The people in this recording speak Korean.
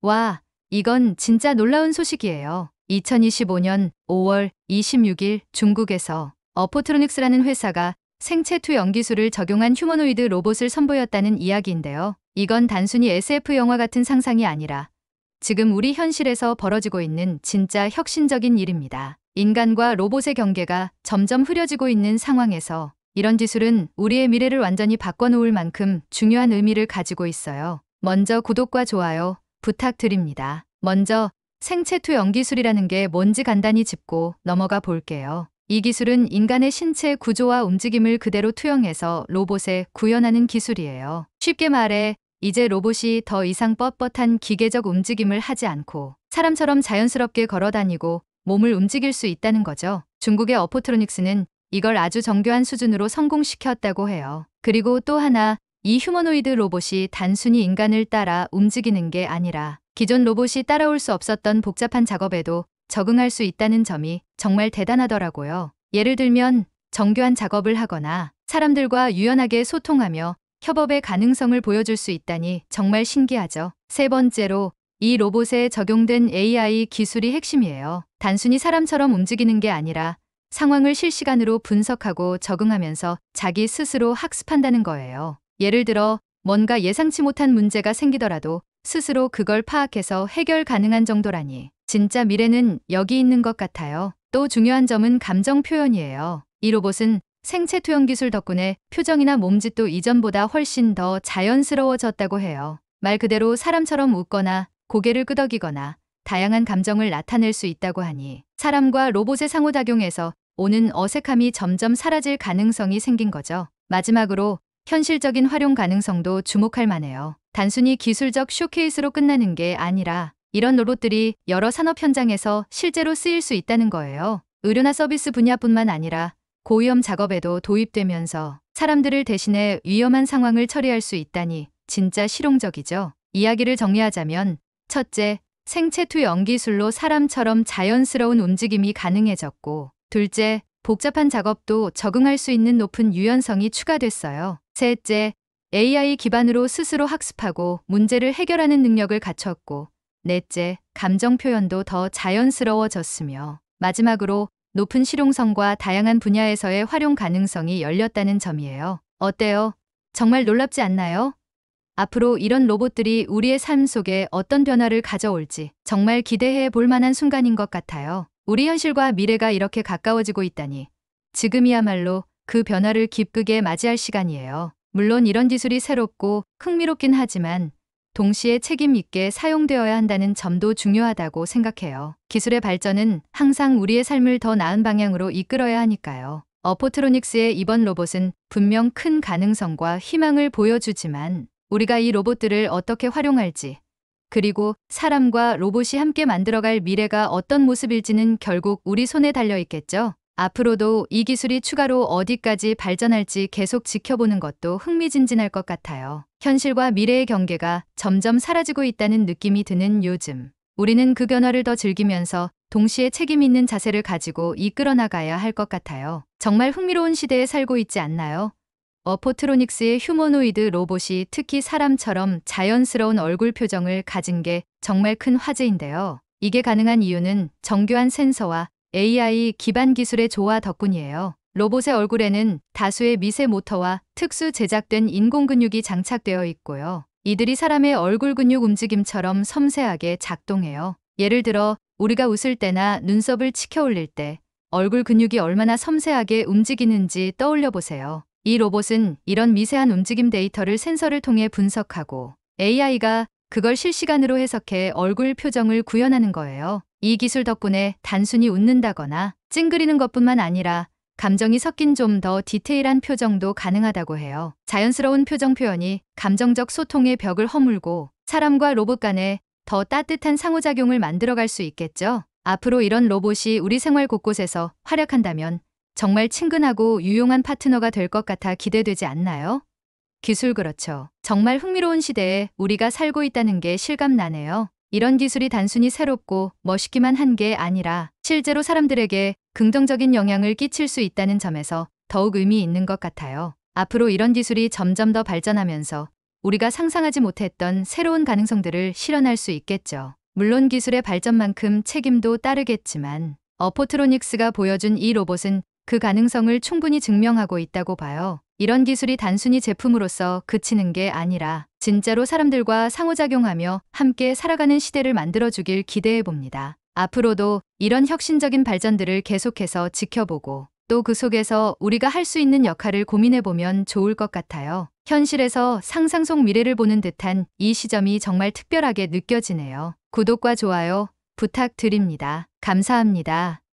와, 이건 진짜 놀라운 소식이에요. 2025년 5월 26일 중국에서 어포트로닉스라는 회사가 생체 투영 기술을 적용한 휴머노이드 로봇을 선보였다는 이야기인데요. 이건 단순히 SF 영화 같은 상상이 아니라 지금 우리 현실에서 벌어지고 있는 진짜 혁신적인 일입니다. 인간과 로봇의 경계가 점점 흐려지고 있는 상황에서 이런 기술은 우리의 미래를 완전히 바꿔놓을 만큼 중요한 의미를 가지고 있어요. 먼저 구독과 좋아요 부탁드립니다. 먼저 생체 투영 기술이라는 게 뭔지 간단히 짚고 넘어가 볼게요. 이 기술은 인간의 신체 구조와 움직임을 그대로 투영해서 로봇에 구현하는 기술이에요. 쉽게 말해 이제 로봇이 더 이상 뻣뻣한 기계적 움직임을 하지 않고 사람처럼 자연스럽게 걸어다니고 몸을 움직일 수 있다는 거죠. 중국의 어포트로닉스는 이걸 아주 정교한 수준으로 성공시켰다고 해요. 그리고 또 하나, 이 휴머노이드 로봇이 단순히 인간을 따라 움직이는 게 아니라 기존 로봇이 따라올 수 없었던 복잡한 작업에도 적응할 수 있다는 점이 정말 대단하더라고요. 예를 들면 정교한 작업을 하거나 사람들과 유연하게 소통하며 협업의 가능성을 보여줄 수 있다니 정말 신기하죠. 세 번째로, 이 로봇에 적용된 AI 기술이 핵심이에요. 단순히 사람처럼 움직이는 게 아니라 상황을 실시간으로 분석하고 적응하면서 자기 스스로 학습한다는 거예요. 예를 들어 뭔가 예상치 못한 문제가 생기더라도 스스로 그걸 파악해서 해결 가능한 정도라니 진짜 미래는 여기 있는 것 같아요. 또 중요한 점은 감정 표현이에요. 이 로봇은 생체 투영 기술 덕분에 표정이나 몸짓도 이전보다 훨씬 더 자연스러워졌다고 해요. 말 그대로 사람처럼 웃거나 고개를 끄덕이거나 다양한 감정을 나타낼 수 있다고 하니 사람과 로봇의 상호작용에서 오는 어색함이 점점 사라질 가능성이 생긴 거죠. 마지막으로 현실적인 활용 가능성도 주목할 만해요. 단순히 기술적 쇼케이스로 끝나는 게 아니라 이런 로봇들이 여러 산업 현장에서 실제로 쓰일 수 있다는 거예요. 의료나 서비스 분야뿐만 아니라 고위험 작업에도 도입되면서 사람들을 대신해 위험한 상황을 처리할 수 있다니 진짜 실용적이죠. 이야기를 정리하자면 첫째, 생체 투영 기술로 사람처럼 자연스러운 움직임이 가능해졌고, 둘째, 복잡한 작업도 적응할 수 있는 높은 유연성이 추가됐어요. 셋째, AI 기반으로 스스로 학습하고 문제를 해결하는 능력을 갖췄고, 넷째, 감정 표현도 더 자연스러워졌으며, 마지막으로 높은 실용성과 다양한 분야에서의 활용 가능성이 열렸다는 점이에요. 어때요? 정말 놀랍지 않나요? 앞으로 이런 로봇들이 우리의 삶 속에 어떤 변화를 가져올지 정말 기대해 볼 만한 순간인 것 같아요. 우리 현실과 미래가 이렇게 가까워지고 있다니 지금이야말로 그 변화를 기쁘게 맞이할 시간이에요. 물론 이런 기술이 새롭고 흥미롭긴 하지만 동시에 책임 있게 사용되어야 한다는 점도 중요하다고 생각해요. 기술의 발전은 항상 우리의 삶을 더 나은 방향으로 이끌어야 하니까요. 어포트로닉스의 이번 로봇은 분명 큰 가능성과 희망을 보여주지만 우리가 이 로봇들을 어떻게 활용할지, 그리고 사람과 로봇이 함께 만들어갈 미래가 어떤 모습일지는 결국 우리 손에 달려 있겠죠. 앞으로도 이 기술이 추가로 어디까지 발전할지 계속 지켜보는 것도 흥미진진할 것 같아요. 현실과 미래의 경계가 점점 사라지고 있다는 느낌이 드는 요즘, 우리는 그 변화를 더 즐기면서 동시에 책임 있는 자세를 가지고 이끌어 나가야 할 것 같아요. 정말 흥미로운 시대에 살고 있지 않나요? 어포트로닉스의 휴머노이드 로봇이 특히 사람처럼 자연스러운 얼굴 표정을 가진 게 정말 큰 화제인데요. 이게 가능한 이유는 정교한 센서와 AI 기반 기술의 조화 덕분이에요. 로봇의 얼굴에는 다수의 미세 모터와 특수 제작된 인공 근육이 장착되어 있고요. 이들이 사람의 얼굴 근육 움직임처럼 섬세하게 작동해요. 예를 들어 우리가 웃을 때나 눈썹을 치켜 올릴 때 얼굴 근육이 얼마나 섬세하게 움직이는지 떠올려 보세요. 이 로봇은 이런 미세한 움직임 데이터를 센서를 통해 분석하고 AI가 그걸 실시간으로 해석해 얼굴 표정을 구현하는 거예요. 이 기술 덕분에 단순히 웃는다거나 찡그리는 것뿐만 아니라 감정이 섞인 좀 더 디테일한 표정도 가능하다고 해요. 자연스러운 표정 표현이 감정적 소통의 벽을 허물고 사람과 로봇 간에 더 따뜻한 상호작용을 만들어갈 수 있겠죠. 앞으로 이런 로봇이 우리 생활 곳곳에서 활약한다면 정말 친근하고 유용한 파트너가 될 것 같아 기대되지 않나요? 기술 그렇죠. 정말 흥미로운 시대에 우리가 살고 있다는 게 실감나네요. 이런 기술이 단순히 새롭고 멋있기만 한 게 아니라 실제로 사람들에게 긍정적인 영향을 끼칠 수 있다는 점에서 더욱 의미 있는 것 같아요. 앞으로 이런 기술이 점점 더 발전하면서 우리가 상상하지 못했던 새로운 가능성들을 실현할 수 있겠죠. 물론 기술의 발전만큼 책임도 따르겠지만 어포트로닉스가 보여준 이 로봇은 그 가능성을 충분히 증명하고 있다고 봐요. 이런 기술이 단순히 제품으로서 그치는 게 아니라 진짜로 사람들과 상호작용하며 함께 살아가는 시대를 만들어주길 기대해 봅니다. 앞으로도 이런 혁신적인 발전들을 계속해서 지켜보고 또 그 속에서 우리가 할 수 있는 역할을 고민해 보면 좋을 것 같아요. 현실에서 상상 속 미래를 보는 듯한 이 시점이 정말 특별하게 느껴지네요. 구독과 좋아요 부탁드립니다. 감사합니다.